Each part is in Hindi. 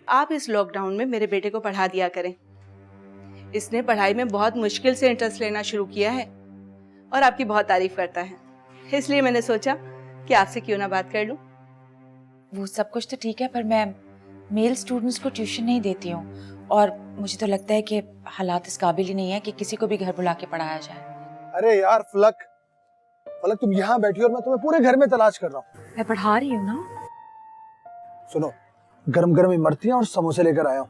आप इस लॉकडाउन में मेरे बेटे को पढ़ा दिया करें। इसने पढ़ाई में बहुत मुश्किल से इंटरेस्ट लेना शुरू किया है और आपकी बहुत तारीफ करता है, इसलिए मैंने सोचा कि आपसे क्यों ना बात कर लूं। वो सब कुछ तो ठीक है, पर मैं मेल स्टूडेंट्स को ट्यूशन नहीं देती हूँ और मुझे तो लगता है कि हालात इस काबिल ही नहीं है कि किसी को भी घर बुला के पढ़ाया जाए। अरे यार फलक तुम यहाँ बैठी हो और मैं तुम्हें पूरे घर में तलाश कर रहा हूँ। मैं पढ़ा रही हूँ ना। सुनो, गरम गरम इमरतियां और समोसे लेकर आया हूँ,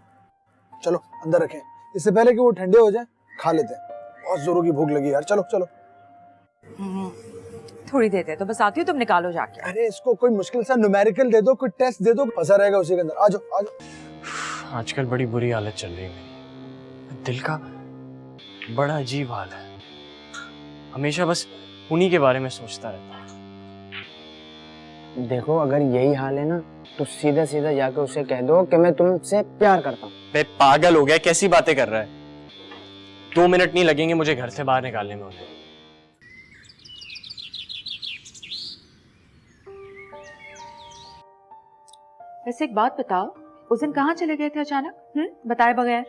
चलो अंदर रखें, इससे पहले कि वो ठंडे हो जाए खा लेते हैं। बहुत जोरों की भूख लगी यार, चलो चलो। थोड़ी देर दे तो बस आती हूँ, तुम निकालो जाके। अरे इसको कोई मुश्किल सा न्यूमेरिकल दे दो, कोई टेस्ट दे दो, फंसा रहेगा उसी के अंदर। आ जाओ आ जाओ। आजकल बड़ी बुरी हालत चल रही है मेरी, दिल का बड़ा अजीब हाल है, हमेशा बस उन्हीं के बारे में सोचता रहता हूँ। देखो अगर यही हाल है ना तो सीधा सीधा जाकर उसे कह दो कि मैं तुमसे प्यार करता हूँ। बे पागल हो गया, कैसी बातें कर रहा है? 2 मिनट नहीं लगेंगे मुझे घर से बाहर निकालने में उन्हें। वैसे एक बात बताओ, उस दिन कहाँ चले गए थे अचानक बताए बगैर?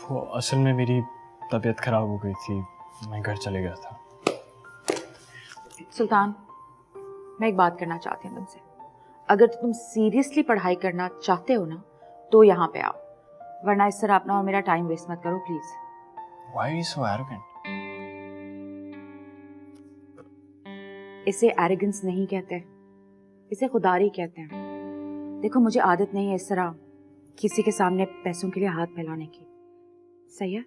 वो असल में मेरी तबीयत खराब हो गई थी, मैं घर चले गया था। सुल्तान, मैं एक बात करना चाहती हूँ तुमसे। अगर तुम सीरियसली पढ़ाई करना चाहते हो ना तो यहाँ पे आओ, वरना इस तरह अपना और मेरा टाइम वेस्ट मत करो please. Why are you so arrogant? इसे एरोगेंस नहीं कहते, इसे खुदारी कहते हैं। देखो मुझे आदत नहीं है इस तरह किसी के सामने पैसों के लिए हाथ फैलाने की, सही है?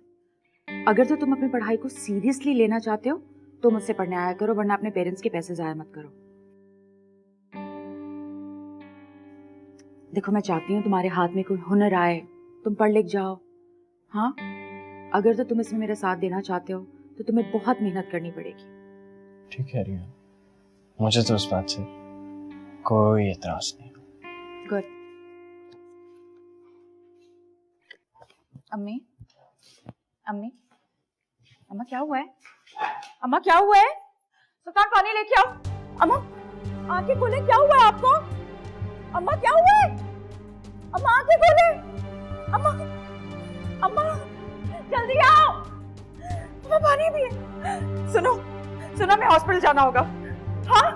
अगर तो तुम अपनी पढ़ाई को सीरियसली लेना चाहते हो तो मुझसे पढ़ने आया करो, वरना अपने पेरेंट्स के पैसे जाया मत करो। देखो मैं चाहती हूँ तुम्हारे हाथ में कोई हुनर आए, तुम पढ़ लिख जाओ। हाँ, अगर तो तुम इसमें मेरा साथ देना चाहते हो तो तुम्हें बहुत मेहनत करनी पड़ेगी। ठीक है रिया, मुझे तो उस बात से कोई एतराज नहीं। गुड। अम्मी, अम्मी, अम्मा क्या हुआ है? अम्मा क्या हुआ है? सुल्तान पानी लेके आओ। अम्मा आंखें खोले, क्या हुआ है आपको? अम्मा क्या हुआ है? अम्मा आंखें खोले। अम्मा, अम्मा जल्दी आओ, अम्मा पानी भी है। सुनो सुनो, हमें हॉस्पिटल जाना होगा। हाँ,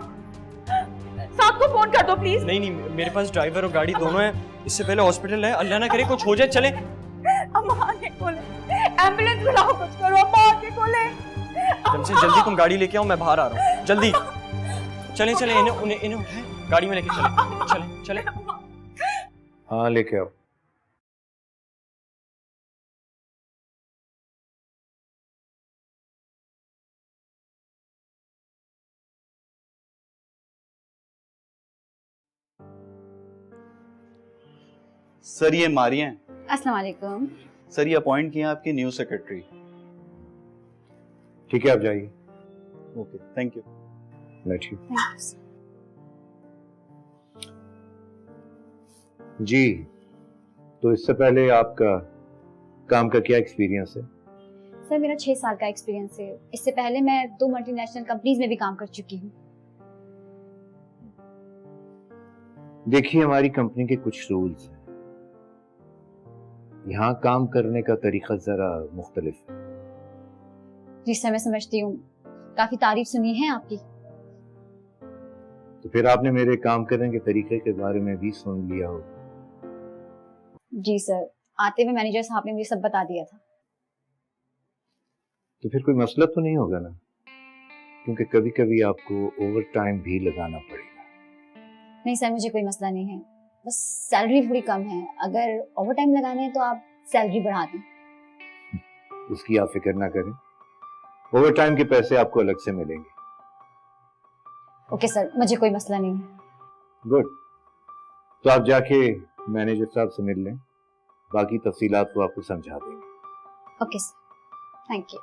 साथ को फोन कर दो प्लीज। नहीं मेरे पास ड्राइवर और गाड़ी दोनों है, इससे पहले हॉस्पिटल है, अल्लाह ना करे कुछ हो जाए। चले अम्मा आंखें खोले, एम्बुलेंस बुलाओ, कुछ करो। अम्मा आंखें खोले। जल्दी तुम गाड़ी लेके आओ, मैं बाहर आ रहा हूँ, जल्दी। चले इन्हें उठाए, गाड़ी में लेके चले। हाँ लेके आओ। सर ये मारिया हैं। अस्सलाम वालेकुम। सर ये अपॉइंट किया आपकी न्यू सेक्रेटरी। ठीक है आप जाइए। Okay thank you. बैठिए। Thank you sir. जी, तो इससे पहले आपका काम का क्या एक्सपीरियंस है? सर मेरा 6 साल का एक्सपीरियंस है। इससे पहले मैं 2 मल्टीनेशनल कंपनीज में भी काम कर चुकी हूँ। देखिए हमारी कंपनी के कुछ रूल्स हैं, यहाँ काम करने का तरीका जरा मुख्तलिफ है। जी सर मैं समझती हूँ, काफी तारीफ सुनी है आपकी। तो फिर आपने मेरे काम करने के तरीके के बारे में भी सुन लिया होगा। जी सर, आते हुए मैनेजर साहब ने मुझे सब बता दिया था। तो फिर कोई मसला तो नहीं होगा ना, क्योंकि कभी कभी आपको ओवर टाइम भी लगाना पड़ेगा। नहीं सर मुझे कोई मसला नहीं है, बस सैलरी थोड़ी कम है। अगर ओवर टाइम लगाने हैं तो आप सैलरी बढ़ा दें। उसकी आप फिक्र ना करें, ओवर टाइम के पैसे आपको अलग से मिलेंगे। ओके सर, मुझे कोई मसला नहीं है। गुड, तो आप जाके मैनेजर साहब से मिल लें, बाकी तफसीलात वो आपको समझा देंगे। Okay sir, thank you.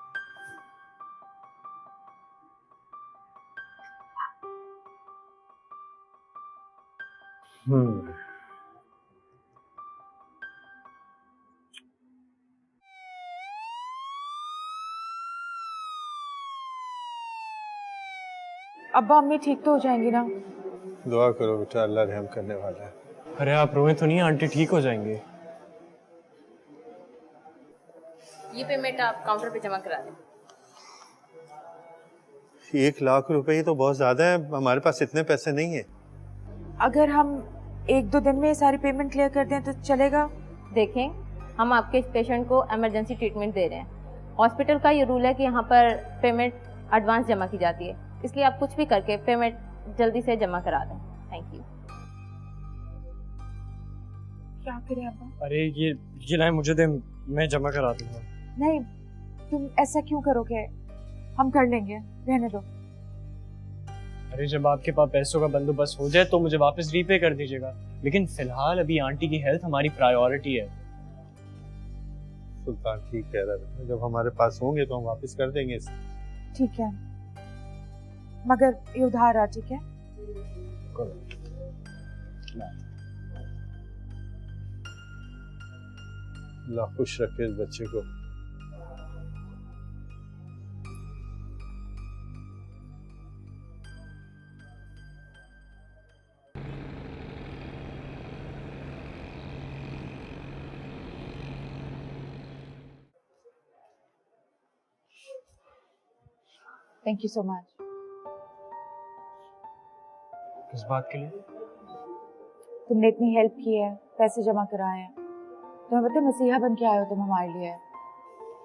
अब्बा अम्मी ठीक तो हो जाएंगी ना? दुआ करो बेटा, अल्लाह रहम करने वाला है। अरे आप रोए तो नहीं, आंटी ठीक हो जाएंगे। ये पेमेंट आप काउंटर पे जमा करा दें। 1 लाख रुपए ही तो बहुत ज्यादा है, हमारे पास इतने पैसे नहीं है। अगर हम 1-2 दिन में ये सारी पेमेंट क्लियर कर दें तो चलेगा? देखें, हम आपके इस पेशेंट को इमरजेंसी ट्रीटमेंट दे रहे हैं। हॉस्पिटल का ये रूल है कि यहाँ पर पेमेंट एडवांस जमा की जाती है, इसलिए आप कुछ भी करके पेमेंट जल्दी से जमा करा दें। Thank you. क्या करें अब्बा? अरे ये लाइन मुझे दे, मैं जमा करा दूंगा। नहीं, तुम ऐसा क्यों करोगे? हम कर लेंगे, रहने दो। अरे जब आपके पास पैसों का बंदोबस्त हो जाए तो मुझे वापस रीपे कर दीजिएगा, लेकिन फिलहाल अभी आंटी की हेल्थ हमारी प्रायोरिटी है। सुल्तान ठीक कह रहा है, जब हमारे पास होंगे तो हम वापस कर देंगे इसे। ठीक है, मगर ये उधार रहा, ठीक है? अल्लाह खुश रखे इस बच्चे को। Thank you so much. किस बात के लिए? तुमने इतनी हेल्प की है, पैसे जमा कराए हैं, तुम्हें पता है मसीहा बन के आए हो तुम हमारे लिए।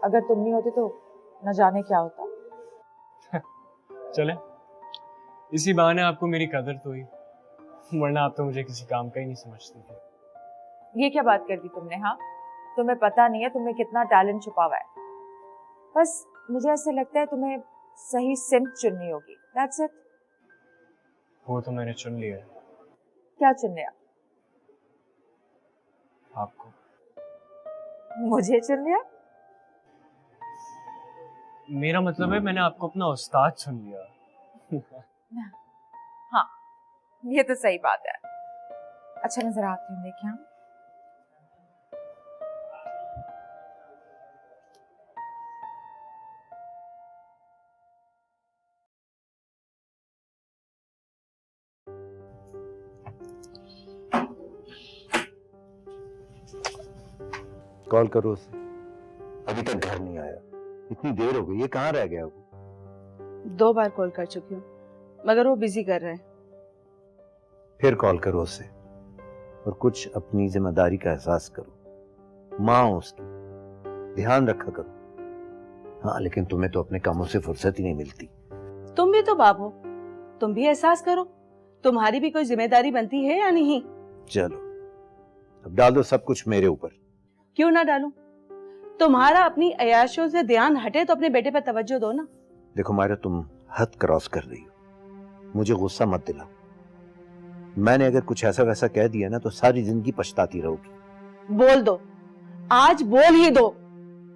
अगर तुम नहीं होते तो न जाने क्या होता। चले, इसी बहाने आपको मेरी कदर तो हुई, वरना आप तो मुझे किसी काम का ही नहीं समझती थी। ये क्या बात कर दी तुमने? हाँ, तुम्हें पता नहीं है तुम्हें कितना टैलेंट छुपा हुआ है। बस मुझे ऐसे लगता है तुम्हें सही सिम चुननी होगी। That's it. वो तो मैंने चुन लिया है। क्या चुन लिया? आपको। मुझे चुन लिया? मेरा मतलब है मैंने आपको अपना उस्ताद चुन लिया। हाँ, ये तो सही बात है। अच्छा, मैं जरा आती हूँ, देखिए। हाँ? कॉल करो उसे, अभी तक घर नहीं आया। इतनी देर हो गई, ये कहाँ रह गया वो? 2 बार कॉल कर चुकी हूँ, मगर वो बिजी कर रहे हैं। फिर कॉल करो उसे, और कुछ अपनी जिम्मेदारी का एहसास करो। माँ हो उसकी, ध्यान रखा करो। हाँ, लेकिन तुम्हें तो अपने कामों से फुर्सत ही नहीं मिलती। तुम भी तो बाप हो, तुम भी एहसास करो, तुम्हारी भी कोई जिम्मेदारी बनती है या नहीं? चलो, अब डाल दो सब कुछ मेरे ऊपर। क्यों ना डालूं? तुम्हारा अपनी अयाशों से ध्यान हटे तो अपने बेटे पर तवज्जो दो ना। देखो मायरा, तुम हद क्रॉस कर रही हो, मुझे गुस्सा मत दिलाओ। मैंने अगर कुछ ऐसा वैसा कह दिया ना तो सारी जिंदगी पछताती रहोगी। बोल दो, आज बोल ही दो,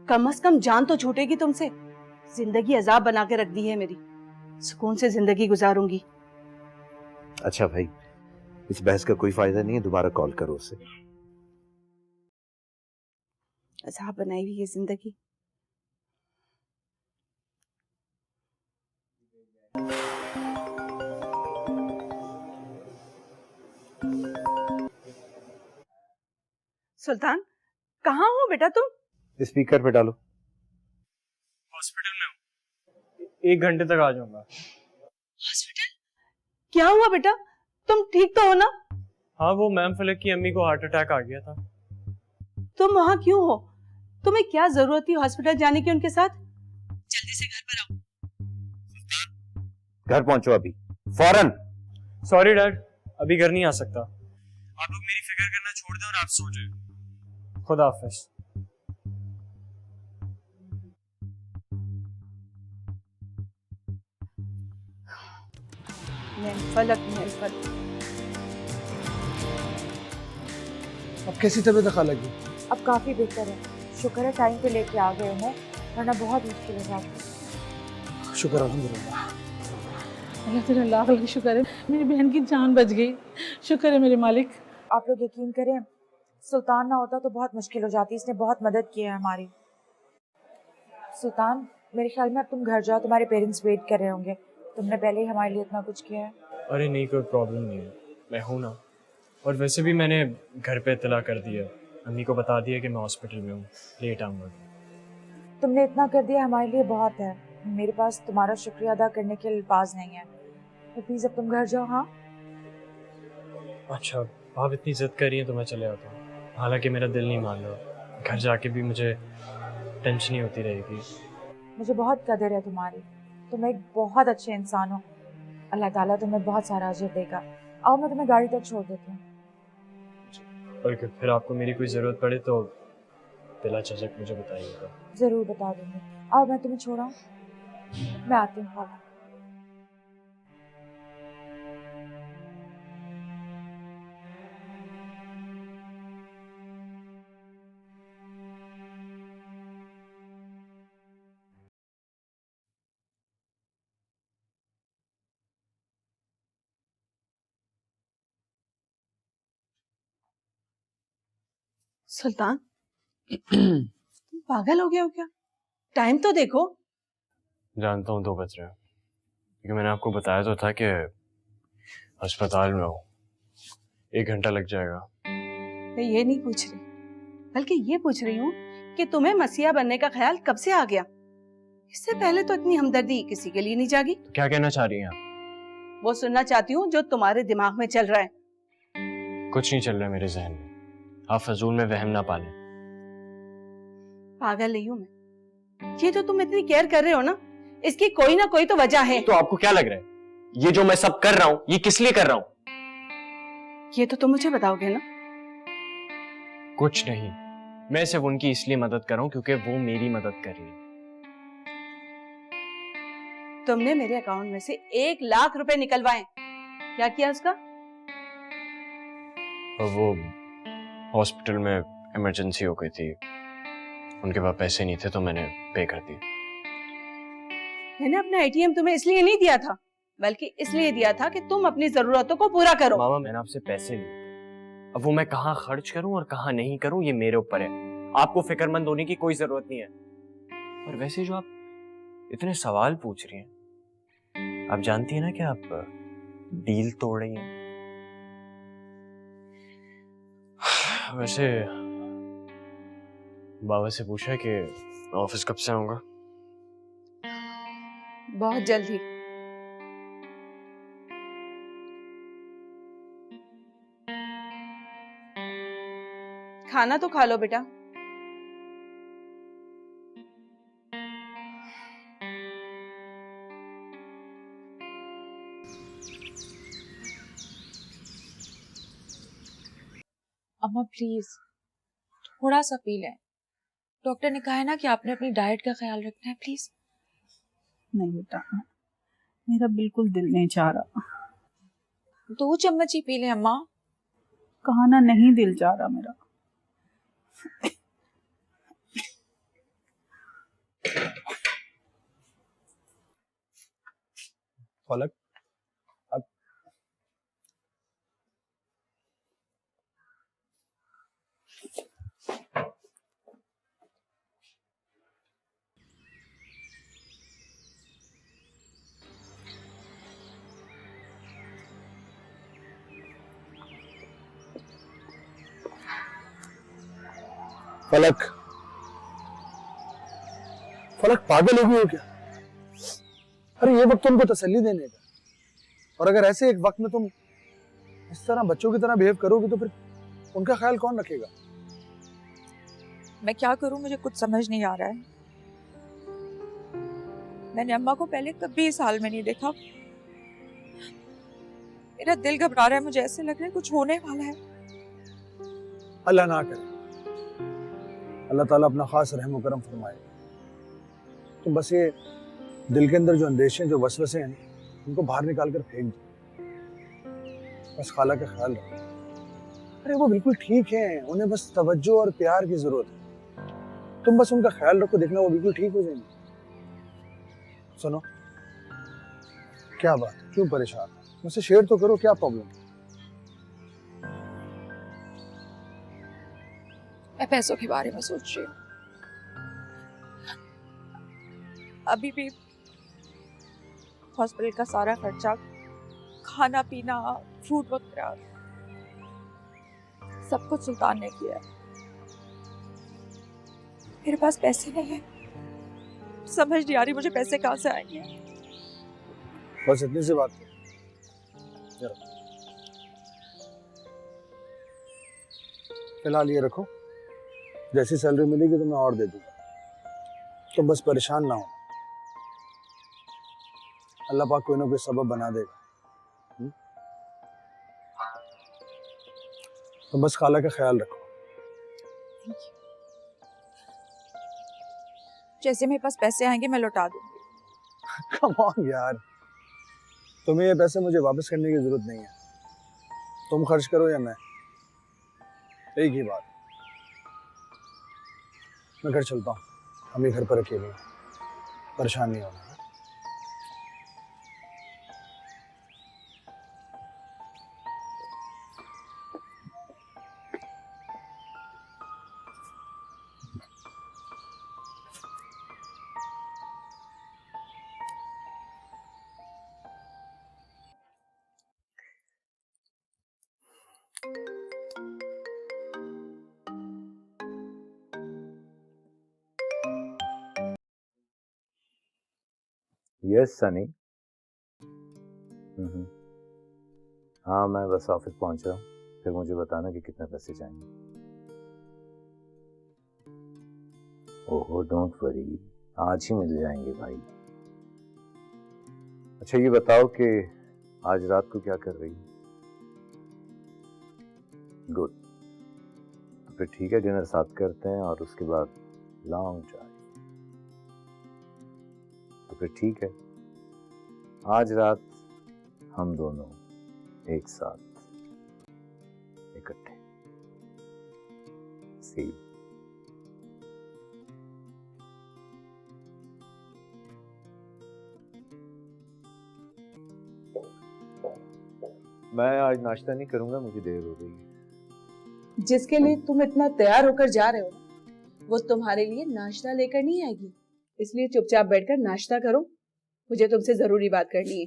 कम से कम जान तो छूटेगी तुमसे। जिंदगी अजाब बना के रख दी है मेरी, सुकून से जिंदगी गुजारूंगी। अच्छा भाई, इस बहस का कोई फायदा नहीं है, दोबारा कॉल करो उसे। अजाब बनाई हुई है जिंदगी। सुल्तान, कहाँ हो बेटा तुम? स्पीकर पे डालो। हॉस्पिटल में हूँ, 1 घंटे तक आ जाऊंगा। हॉस्पिटल? क्या हुआ बेटा, तुम ठीक तो हो ना? हाँ, वो मैम फलक की अम्मी को हार्ट अटैक आ गया था। तुम वहाँ क्यों हो? तुम्हें क्या जरूरत थी हॉस्पिटल जाने की उनके साथ? जल्दी से घर पर आओ। घर पहुंचो अभी, फौरन। सॉरी डैड, अभी घर नहीं आ सकता। आप लोग मेरी फिक्र करना छोड़ दें और आप सो जाएं। खुदा हाफिज। फलक। अब कैसी तबीयत है खाला की? अब काफी बेहतर है, शुक्र है टाइम पे लेके आ गए उन्हें, वरना बहुत मुश्किल हो जाती। शुक्र अल्हम्दुलिल्लाह। अल्लाह तेरा लाख लाख शुक्र है, मेरी बहन की जान बच गई। शुक्र है मेरे मालिक। आप लोग यकीन करें, सुल्तान ना होता तो बहुत मुश्किल हो जाती। इसने बहुत मदद की है हमारी। सुल्तान, मेरे ख्याल में अब तुम घर जाओ, तुम्हारे पेरेंट्स वेट कर रहे होंगे। तुमने पहले ही हमारे लिए इतना कुछ किया है। अरे नहीं, कोई प्रॉब्लम नहीं है, मैं हूं ना। और वैसे भी मैंने घर पे इत्तला कर दिया, अम्मी को बता दिया कि मैं हॉस्पिटल में हूँ, लेट आऊँगा। तुमने इतना कर दिया हमारे लिए बहुत है। मेरे पास तुम्हारा शुक्रिया अदा करने के अल्फाज नहीं है। तो प्लीज अब तुम घर जाओ। हाँ अच्छा, आप इतनी जिद कर रही हैं तो मैं चले आता हूँ, हालांकि मेरा दिल नहीं मान रहा। घर जाके भी मुझे टेंशन ही होती रहेगी। मुझे बहुत कदर है तुम्हारी, तुम एक बहुत अच्छे इंसान हो। अल्लाह ताला तुम्हें बहुत सारा अजर देगा। आओ मैं तुम्हें गाड़ी तक छोड़ देती हूँ। और फिर आपको मेरी कोई ज़रूरत पड़े तो बिला झिझक मुझे बताइएगा। जरूर बता दूंगी। आओ मैं तुम्हें छोड़ाऊँ, मैं आती हूँ। सुल्तान, तुम पागल हो गए हो क्या? टाइम तो देखो। जानता हूँ 2 बज रहे हैं, क्योंकि मैंने आपको बताया तो था कि अस्पताल में हो, 1 घंटा लग जाएगा। मैं ये नहीं पूछ रही, बल्कि ये पूछ रही हूँ कि तुम्हें मसीहा बनने का ख्याल कब से आ गया? इससे पहले तो इतनी हमदर्दी किसी के लिए नहीं जागी। तो क्या कहना चाह रही हैं आप? वो सुनना चाहती हूँ जो तुम्हारे दिमाग में चल रहा है। कुछ नहीं चल रहा है मेरे जहन में, आप फजूल में वहम ना पालें। पागल नहीं हूँ मैं, ये जो तुम इतनी केयर कर रहे हो ना, इसकी कोई ना कोई तो वजह है। तो आपको क्या लग रहा है, ये जो मैं सब कर रहा हूँ ये किस लिए कर रहा हूँ? ये तो तुम मुझे बताओगे ना। कुछ नहीं, मैं सिर्फ उनकी इसलिए मदद कर रहा हूँ क्योंकि वो मेरी मदद कर रही है। तुमने मेरे अकाउंट में से 1 लाख रुपए निकलवाए, क्या किया उसका? और वो हॉस्पिटल में इमरजेंसी हो गई थी, उनके पास पैसे नहीं थे तो मैंने पे कर दिए। मैंने अपना एटीएम तुम्हें इसलिए नहीं दिया था, बल्कि इसलिए दिया था कि तुम अपनी जरूरतों को पूरा करो। मामा, मैंने आपसे पैसे लिए थे, अब वो मैं कहाँ खर्च करूं और कहाँ नहीं करूं ये मेरे ऊपर है। आपको फिक्रमंद होने की कोई जरूरत नहीं है। और वैसे जो आप इतने सवाल पूछ रही हैं, आप जानती हैं ना कि आप डील तोड़ रही हैं। वैसे बाबा से पूछा कि ऑफिस कब से आऊंगा? बहुत जल्दी। खाना तो खा लो बेटा। अम्मा प्लीज थोड़ा सा पी लें। डॉक्टर ने कहा है ना कि आपने अपनी डाइट का ख्याल रखना है। प्लीज। नहीं बेटा, मेरा बिल्कुल दिल नहीं चाह रहा। 2 चम्मच ही पी लें अम्मा। कहा ना, नहीं दिल चाह रहा मेरा। फलक, अब फलक, फलक पागल हो गई हो क्या? अरे ये वक्त तुमको तसल्ली देने का, और अगर ऐसे एक वक्त में तुम इस तरह बच्चों की तरह बिहेव करोगी तो फिर उनका ख्याल कौन रखेगा? मैं क्या करूं, मुझे कुछ समझ नहीं आ रहा है। मैंने अम्मा को पहले कभी इस हाल में नहीं देखा। मेरा दिल घबरा रहा है, मुझे ऐसे लग रहा है कुछ होने वाला है। अल्लाह ना करे, अल्लाह ताला अपना खास रहम व करम फरमाए। तुम बस ये दिल के अंदर जो अंदेशे, जो वसवसे हैं, उनको बाहर निकाल कर फेंक दो। बस खाला का ख्याल रखो। अरे वो बिल्कुल ठीक है, उन्हें बस तवज्जो और प्यार की जरूरत है। तुम बस उनका ख्याल रखो, देखना वो बिल्कुल ठीक हो जाएंगे। सुनो, क्या बात, क्यों परेशान? मुझसे शेयर तो करो, क्या प्रॉब्लम? मैं पैसों के बारे में सोच रही हूँ। अभी भी हॉस्पिटल का सारा खर्चा, खाना पीना, फ्रूट वगैरह, सब कुछ सुल्तान ने किया है। मेरे पास पैसे नहीं है, समझ नहीं आ रही मुझे पैसे कहाँ से आएंगे। बस इतनी सी बात है। फिलहाल ये रखो, जैसी सैलरी मिलेगी तो मैं और दे दूंगा। तुम बस परेशान ना हो, अल्लाह पाक कोई ना कोई सबब बना देगा। तुम बस खाला का ख्याल रखो। जैसे मेरे पास पैसे आएंगे मैं लौटा दूंगी। कम ऑन यार, तुम्हें ये पैसे मुझे वापस करने की जरूरत नहीं है। तुम खर्च करो या मैं, एक ही बात। मैं घर चलता हूँ, हम ही घर पर अकेले हैं, परेशान नहीं होना। यस सनी। हाँ मैं बस ऑफिस पहुंच रहा हूँ, फिर मुझे बताना कि कितने पैसे चाहिए। ओहो डोंट वरी, आज ही मिल जाएंगे भाई। अच्छा ये बताओ कि आज रात को क्या कर रही है? गुड, तो फिर ठीक है, डिनर साथ करते हैं और उसके बाद लॉन्ग ड्राइव। तो फिर ठीक है, आज रात हम दोनों एक साथ इकट्ठे। सी यू। मैं आज नाश्ता नहीं करूंगा, मुझे देर हो गई है। जिसके लिए तुम इतना तैयार होकर जा रहे हो वो तुम्हारे लिए नाश्ता लेकर नहीं आएगी, इसलिए चुपचाप बैठकर नाश्ता करो, मुझे तुमसे जरूरी बात करनी है।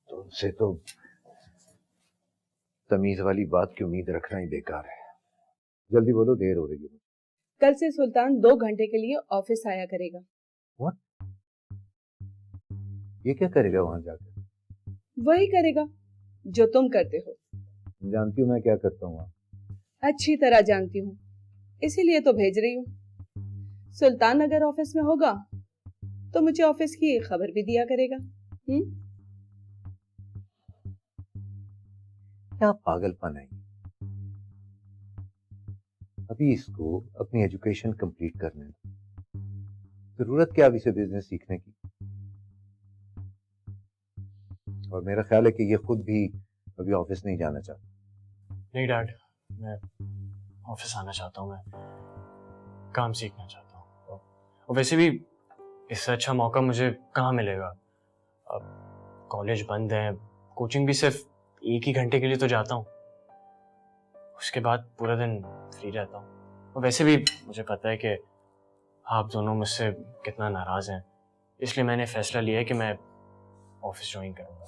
तुमसे तो तमीज वाली बात की उम्मीद रखना ही बेकार है। जल्दी बोलो, देर हो रही है। कल से सुल्तान 2 घंटे के लिए ऑफिस आया करेगा। What? ये क्या करेगा वहां जाकर? वही करेगा जो तुम करते हो। जानती हूँ मैं क्या करता हूँ वहां। अच्छी तरह जानती हूँ, इसीलिए तो भेज रही हूँ। सुल्तान अगर ऑफिस में होगा तो मुझे ऑफिस की खबर भी दिया करेगा। क्या पागलपन है। अभी इसको अपनी एजुकेशन कंप्लीट करने दो, जरूरत क्या अभी इसे बिजनेस सीखने की। और मेरा ख्याल है कि ये खुद भी अभी ऑफिस नहीं जाना चाहता। नहीं डैड, मैं ऑफिस आना चाहता हूँ, मैं काम सीखना चाहता हूँ। और वैसे भी इससे अच्छा मौका मुझे कहाँ मिलेगा। अब कॉलेज बंद है, कोचिंग भी सिर्फ 1 ही घंटे के लिए तो जाता हूँ, उसके बाद पूरा दिन फ्री रहता हूँ। और वैसे भी मुझे पता है कि आप दोनों मुझसे कितना नाराज हैं, इसलिए मैंने फैसला लिया है कि मैं ऑफिस ज्वाइन करूँगा।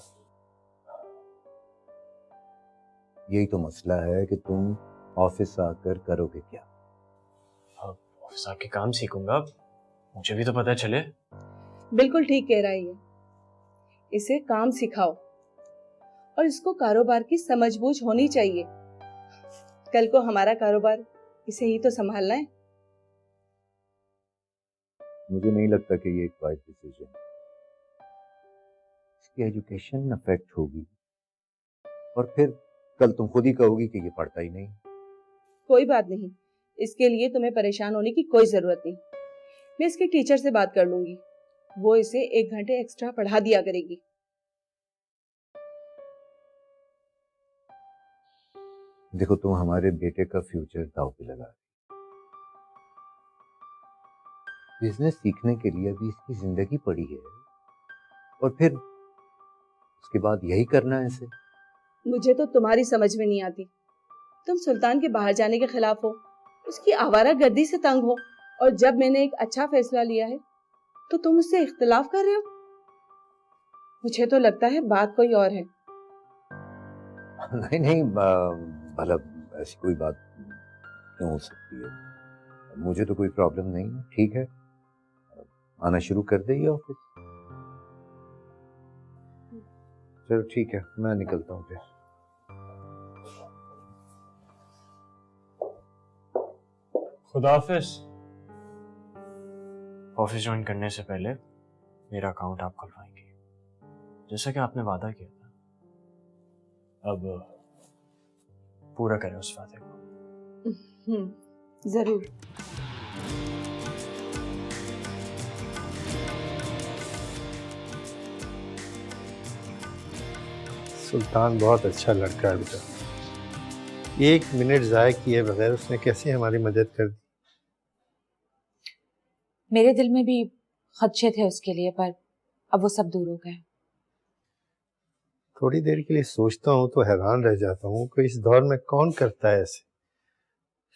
यही तो मसला है कि तुम ऑफिस आकर करोगे क्या? अब ऑफिस आके काम सीखूंगा, मुझे भी तो पता चले। बिल्कुल ठीक कह रहा है ये, इसे काम सिखाओ और इसको कारोबार की समझबूझ होनी चाहिए। कल को हमारा कारोबार इसे ही तो संभालना है। मुझे नहीं लगता कि ये एक वाइज डिसीजन है। इसकी एजुकेशन अफेक्ट होगी और फिर कल तुम खुद ही कहोगी कि ये पढ़ता ही नहीं। कोई बात नहीं, इसके लिए तुम्हें परेशान होने की कोई जरूरत नहीं। मैं इसके टीचर से बात कर लूंगी, वो इसे 1 घंटे एक्स्ट्रा पढ़ा दिया करेगी। देखो तुम हमारे बेटे का फ्यूचर दांव पे लगा रही। बिजनेस सीखने के लिए अभी इसकी जिंदगी पड़ी है और फिर उसके बाद यही करना है इसे। मुझे तो तुम्हारी समझ में नहीं आती। तुम सुल्तान के बाहर जाने के खिलाफ हो, उसकी आवारागर्दी से तंग हो, और जब मैंने एक अच्छा फैसला लिया है तो तुम उससे इख्तिलाफ कर रहे हो। मुझे तो लगता है बात कोई और है। नहीं नहीं, भला ऐसी कोई बात क्यों हो सकती है? मुझे तो कोई प्रॉब्लम नहीं है, ठीक है, आना शुरू कर देगी ऑफिस। चलो ठीक है, मैं निकलता हूँ फिर। खुदा हाफिज। ऑफिस ज्वाइन करने से पहले मेरा अकाउंट आप खुलवाएंगे, जैसा कि आपने वादा किया था। अब पूरा करें उस वादे को। जरूर। सुल्तान बहुत अच्छा लड़का है बेटा, 1 मिनट ज़ाया किए बगैर उसने कैसे हमारी मदद कर दी। मेरे दिल में भी खदशे थे उसके लिए, पर अब वो सब दूर हो गए। थोड़ी देर के लिए सोचता हूँ तो हैरान रह जाता हूँ कि इस दौर में कौन करता है ऐसे।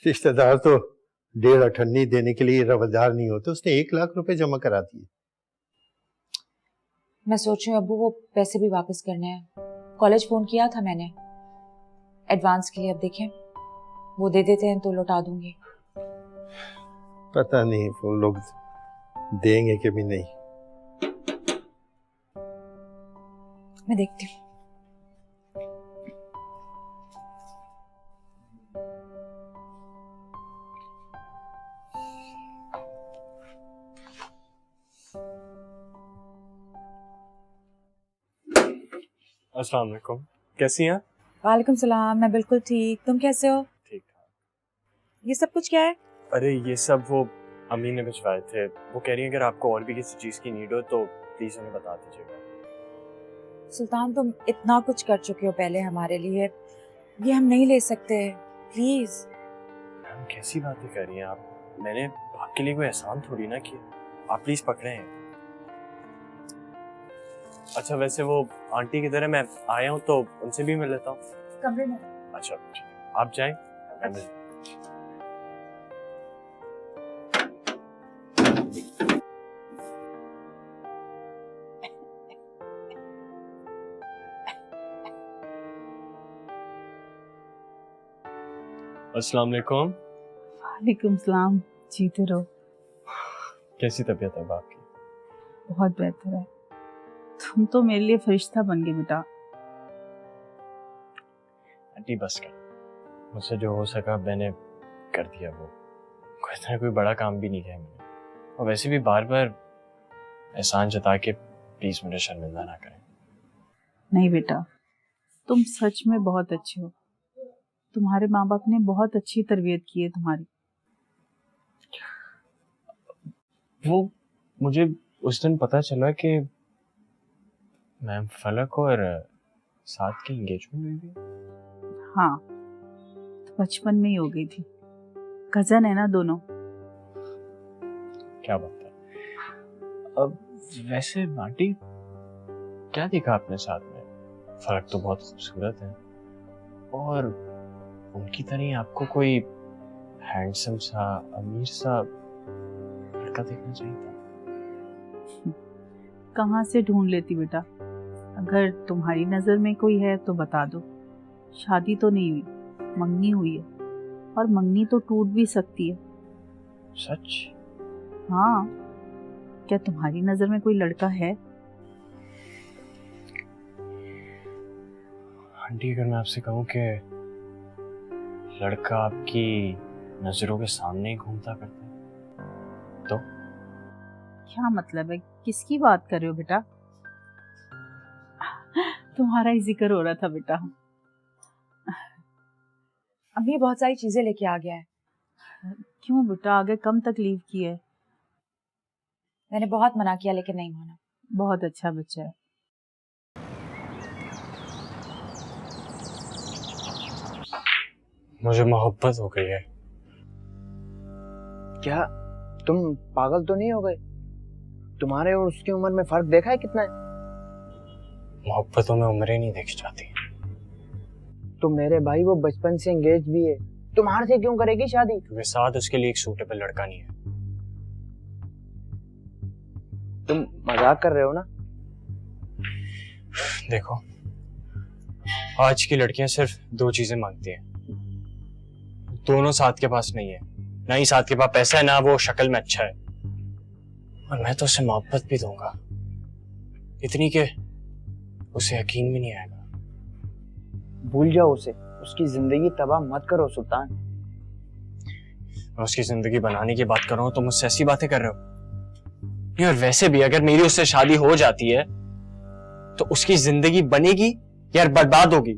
रिश्तेदार तो 1.5 अठन्नी देने के लिए रवादार नहीं होते, उसने 1 लाख रुपए जमा करा दिए। मैं सोच रही हूँ अब्बू वो पैसे भी वापस करने हैं। कॉलेज फोन किया था मैंने एडवांस के लिए, अब देखें वो दे देते हैं तो लौटा दूंगी। पता नहीं वो लोग देंगे कि भी नहीं। मैं देखती हूँ। अस्सलाम वालेकुम, कैसी हैं? वालेकुम सलाम, मैं बिल्कुल ठीक। तुम कैसे हो? ठीक ठाक। ये सब कुछ क्या है? अरे ये सब वो अम्मी ने भिजवाए थे। वो कह रही हैं अगर आपको और भी किसी चीज़ की नीड हो तो प्लीज़ हमें बता दीजिएगा। सुल्तान तुम इतना कुछ कर चुके हो पहले हमारे लिए, ये हम नहीं ले सकते, प्लीज। मैम कैसी बातें कर रही हैं आप? मैंने आपके लिए कोई एहसान थोड़ी ना किया, आप प्लीज़ पकड़े हैं। अच्छा वैसे वो आंटी किधर है? मैं आया हूँ तो उनसे भी मिल लेता हूँ। कमरे में। अच्छा आप जाएं, मैं मिल। अस्सलाम वालेकुम। वालेकुम सलाम। जीते रहो। कैसी तबीयत है आपकी? बहुत बेहतर है। तुम तो मेरे लिए फरिश्ता बन गए बेटा। आंटी बस कर, मुझसे जो हो सका मैंने कर दिया। वो कोई बड़ा काम भी नहीं किया मैंने, और वैसे भी बार बार एहसान जता के प्लीज मुझे शर्मिंदा ना करें। नहीं बेटा, तुम सच में बहुत अच्छे हो। तुम्हारे माँ बाप ने बहुत अच्छी तरबियत की है तुम्हारी। वो मुझे उस दिन पता चला कि मैम फलक और साथ की एंगेजमेंट हुई थी। हाँ, तो बचपन में ही हो गई थी। कजन है ना दोनों। क्या बात है। अब वैसे आंटी क्या देखा आपने साथ में? फलक तो बहुत खूबसूरत है, और उनकी तरह आपको कोई हैंडसम सा अमीर सा लड़का देखना चाहिए था। कहाँ से ढूंढ लेती बेटा? अगर तुम्हारी नजर में कोई है तो बता दो। शादी तो नहीं हुई, मंगनी हुई है, और मंगनी तो टूट भी सकती है। सच? हाँ, क्या तुम्हारी नजर में कोई लड़का है? आंटी अगर मैं आपसे कहूँ कि लड़का आपकी नजरों के सामने ही घूमता करता है तो? क्या मतलब है? किसकी बात कर रहे हो बेटा? तुम्हारा ही जिक्र हो रहा था बेटा। अभी बहुत सारी चीजें लेके आ गया है। क्यों बेटा, आगे कम तकलीफ की है? मैंने बहुत मना किया लेकिन नहीं माना। बहुत अच्छा बच्चा है। मुझे मोहब्बत हो गई है। क्या तुम पागल तो नहीं हो गए? तुम्हारे और उसकी उम्र में फर्क देखा है कितना है? मोहब्बतों में उम्रें नहीं देखी जाती। तो मेरे भाई वो बचपन से एंगेज भी है, तुम्हारे से क्यों करेगी शादी? क्योंकि साथ उसके लिए एक सूटेबल लड़का नहीं है। तुम मजाक कर रहे हो ना? देखो आज की लड़कियां सिर्फ दो चीजें मांगती हैं, दोनों साथ के पास नहीं है। ना ही साथ के पास पैसा है, ना वो शक्ल में अच्छा है। और मैं तो उसे मोहब्बत भी दूंगा, इतनी के उसे यकीन भी नहीं आएगा। भूल जाओ उसे, उसकी जिंदगी तबाह मत करो सुल्तान। मैं उसकी जिंदगी बनाने की बात कर रहा हूँ, तुम मुझसे ऐसी बातें कर रहे हो? नहीं, और वैसे भी अगर मेरी उससे शादी हो जाती है तो उसकी जिंदगी बनेगी या बर्बाद होगी?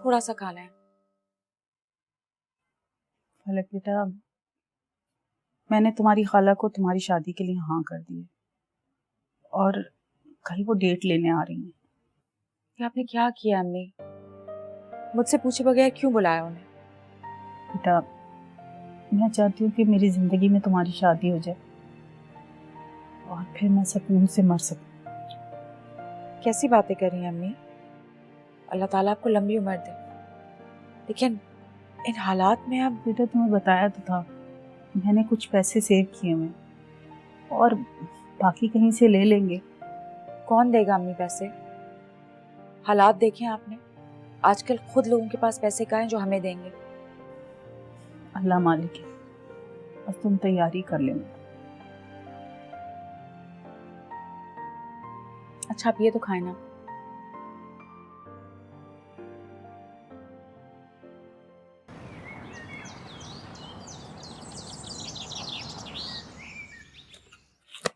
थोड़ा सा खा लें। फलक बेटा, मैंने तुम्हारी खाला को तुम्हारी शादी के लिए हाँ कर दी है और कल वो डेट लेने आ रही हैं। ये आपने क्या किया अम्मी? मुझसे पूछे बगैर क्यों बुलाया उन्हें? बेटा, मैं चाहती हूँ कि मेरी ज़िंदगी में तुम्हारी शादी हो जाए और फिर मैं सुकून से मर सकूँ। कैसी बातें कर रही हैं अम्मी? अल्लाह ताला आपको लंबी उम्र दे, लेकिन इन हालात में आप... बेटा, तुम्हें बताया तो था, मैंने कुछ पैसे सेव किए हुए और बाकी कहीं से ले लेंगे। कौन देगा अम्मी पैसे? हालात देखें आपने, आजकल खुद लोगों के पास पैसे कहाँ हैं जो हमें देंगे? अल्लाह मालिक है, बस तुम तैयारी कर लेना। अच्छा, आप ये तो खाए ना।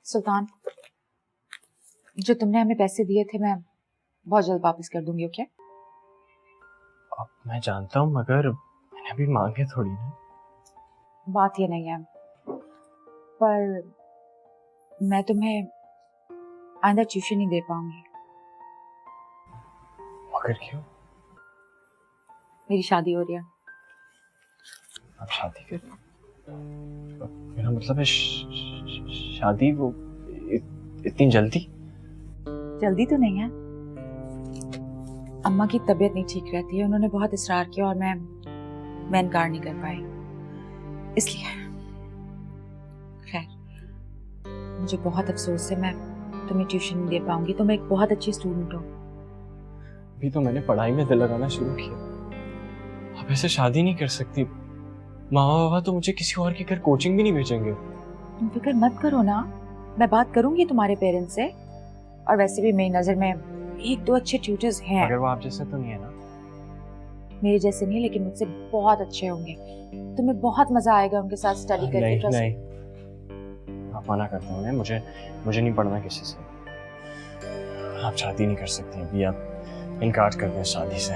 सुल्तान, जो तुमने हमें पैसे दिए थे मैं बहुत जल्द वापस कर दूंगी, ओके? अब मैं जानता हूँ, मगर मैंने अभी मांगे थोड़ी ना। बात ये नहीं है, पर मैं तुम्हें आइंदा ट्यूशन नहीं दे पाऊंगी। मगर क्यों? मेरी शादी हो रही है। आप शादी कर? मेरा मतलब है शादी वो इतनी जल्दी? जल्दी तो नहीं है, अम्मा की तबीयत नहीं ठीक रहती है, उन्होंने बहुत इसरार किया और मैं इनकार नहीं कर पाई, इसलिए। खैर, मुझे बहुत अफसोस है, मैं तुम्हें ट्यूशन नहीं दे पाऊंगी। तुम एक बहुत अच्छी स्टूडेंट हो। अभी तो मैंने पढ़ाई में दिल लगाना शुरू किया, अब ऐसे शादी नहीं कर सकती। माँ बाबा तो मुझे किसी और के घर कोचिंग भी नहीं भेजेंगे। तुम फिक्र मत करो ना, मैं बात करूंगी तुम्हारे पेरेंट्स से, और वैसे भी मेरी नजर में एक दो अच्छे ट्यूटर्स हैं। अगर वो आप जैसे तो नहीं है ना? मेरे जैसे नहीं, लेकिन मुझसे बहुत अच्छे होंगे। तुम्हें बहुत मजा आएगा उनके साथ स्टडी करके। नहीं नहीं, आप मना करते हो ना, मुझे नहीं पढ़ना किसी से। आप शादी नहीं कर सकती, अभी आप इनकार कर दें शादी से।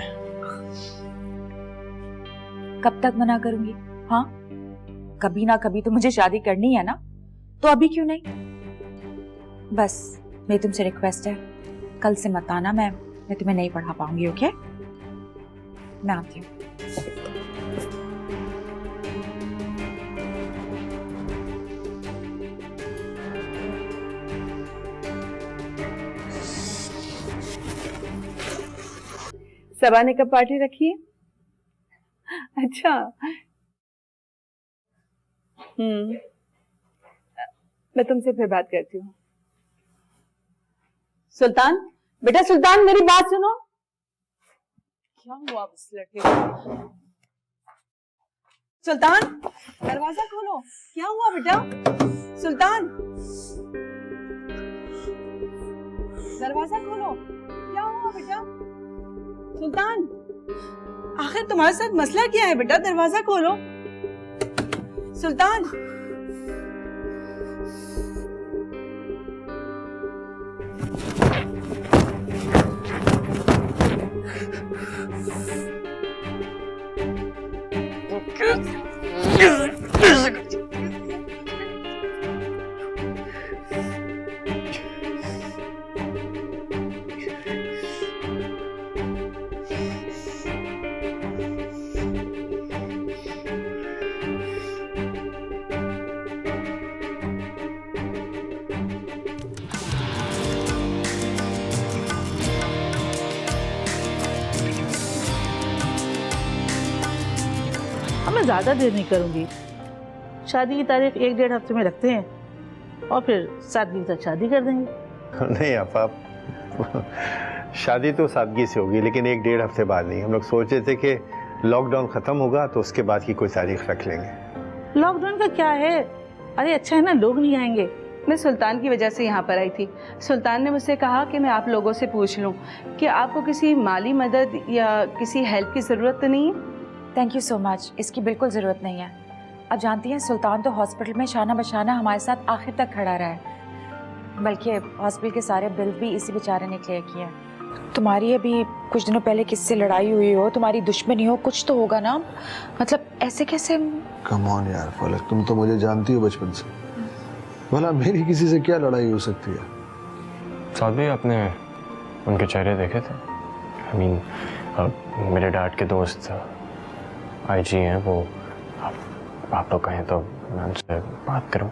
कब तक मना करूंगी? हाँ, कभी ना कभी तो मुझे शादी करनी है ना, तो अभी क्यों नहीं? बस मेरी तुमसे रिक्वेस्ट है, कल से मत आना, मैं तुम्हें नहीं पढ़ा पाऊंगी, ओके? मैं आती हूँ। सबा ने कब पार्टी रखी है? अच्छा, मैं तुमसे फिर बात करती हूँ। सुल्तान, बेटा सुल्तान, मेरी बात सुनो। क्या हुआ उस लड़के को? सुल्तान, दरवाजा खोलो। क्या हुआ बेटा? सुल्तान, दरवाजा खोलो। क्या हुआ बेटा? सुल्तान, आखिर तुम्हारे साथ मसला क्या है बेटा? दरवाजा खोलो। सुल्तान, मैं ज़्यादा देर नहीं करूँगी। शादी की तारीख 1-1.5 हफ्ते में रखते हैं और फिर 7 दिन तक शादी कर देंगे। नहीं आप शादी तो सादगी से होगी, लेकिन 1-1.5 हफ्ते बाद नहीं। हम लोग सोच रहे थे कि लॉकडाउन खत्म होगा तो उसके बाद की कोई तारीख रख लेंगे। लॉकडाउन का क्या है? अरे अच्छा है ना, लोग नहीं आएंगे। मैं सुल्तान की वजह से यहाँ पर आई थी। सुल्तान ने मुझसे कहा कि मैं आप लोगों से पूछ लूँ कि आपको किसी माली मदद या किसी हेल्प की ज़रूरत तो नहीं है? थैंक यू सो मच, इसकी बिल्कुल ज़रूरत नहीं है। आप जानती हैं सुल्तान तो हॉस्पिटल में शाना बशाना हमारे साथ आखिर तक खड़ा रहा है, बल्कि हॉस्पिटल के सारे बिल भी इसी बेचारे ने क्लियर किए हैं। तुम्हारी अभी कुछ दिनों पहले किससे लड़ाई हुई हो, तुम्हारी दुश्मनी हो, कुछ तो होगा ना? मतलब ऐसे कैसे? कम ऑन यार फलक, तुम तो मुझे जानती हो बचपन से। भला मेरी किसी से क्या लड़ाई हो सकती है? साथ भी आपने उनके चेहरे देखे थे? I mean, मेरे डैड के दोस्त आईजी हैं वो। आप लोग कहें तो मैं उनसे बात करूं?